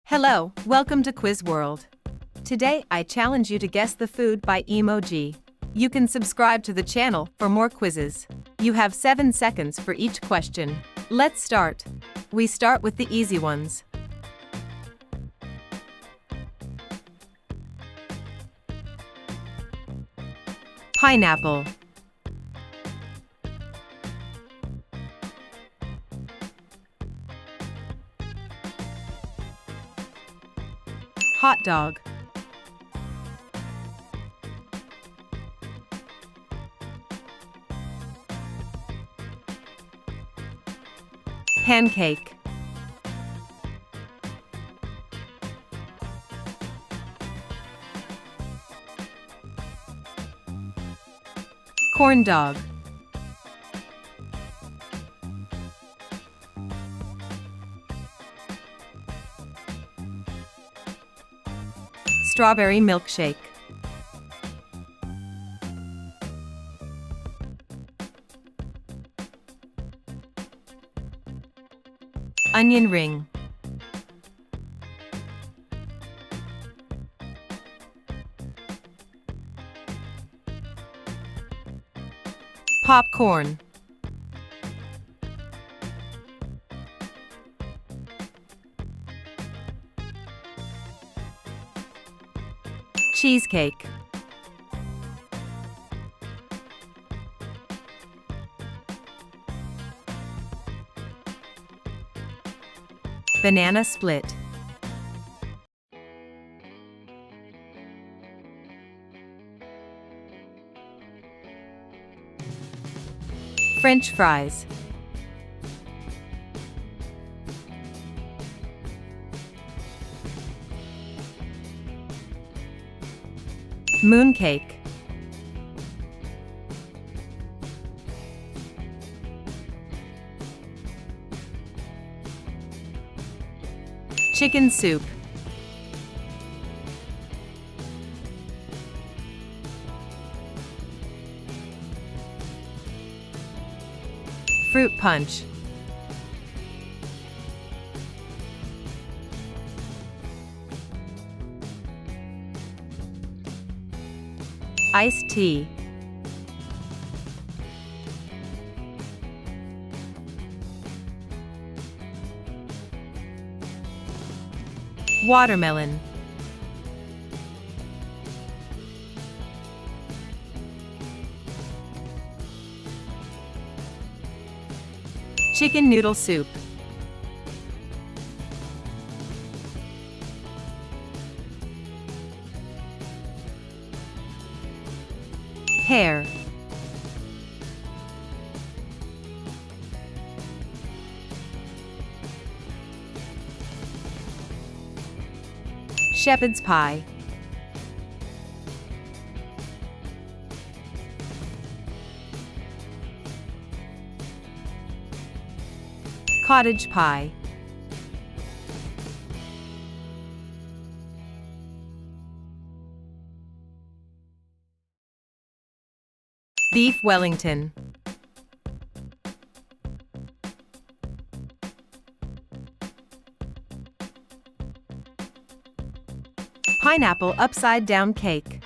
Hello, welcome to Quiz World. Today I challenge you to guess the food by emoji. You can subscribe to the channel for more quizzes. You have 7 seconds for each question. Let's start. We start with the easy ones. Pineapple. Hot dog. Pancake. Corn dog. Strawberry milkshake. Onion ring. Popcorn. Cheesecake. Banana split. French fries. Mooncake. Chicken soup. Fruit punch. Iced tea. Watermelon. Chicken noodle soup. Pear. Shepherd's pie. Cottage pie. Beef Wellington. Pineapple upside down cake.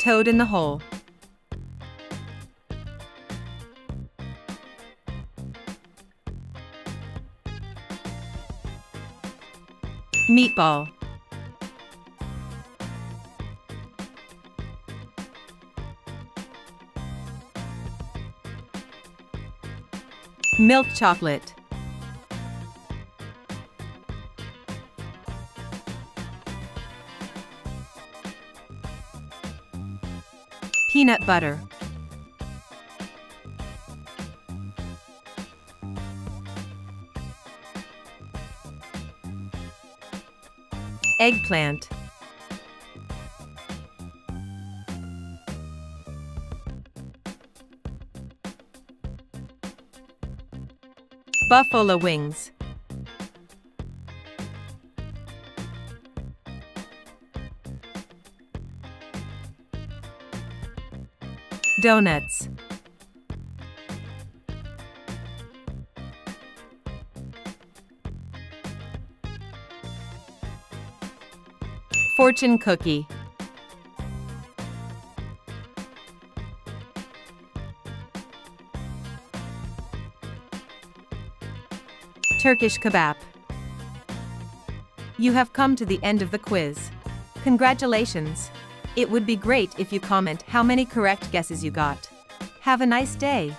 Toad in the hole. Meatball. Milk chocolate. Peanut butter. Eggplant. Buffalo wings. Donuts. Fortune cookie. Turkish kebab. You have come to the end of the quiz. Congratulations! It would be great if you comment how many correct guesses you got. Have a nice day!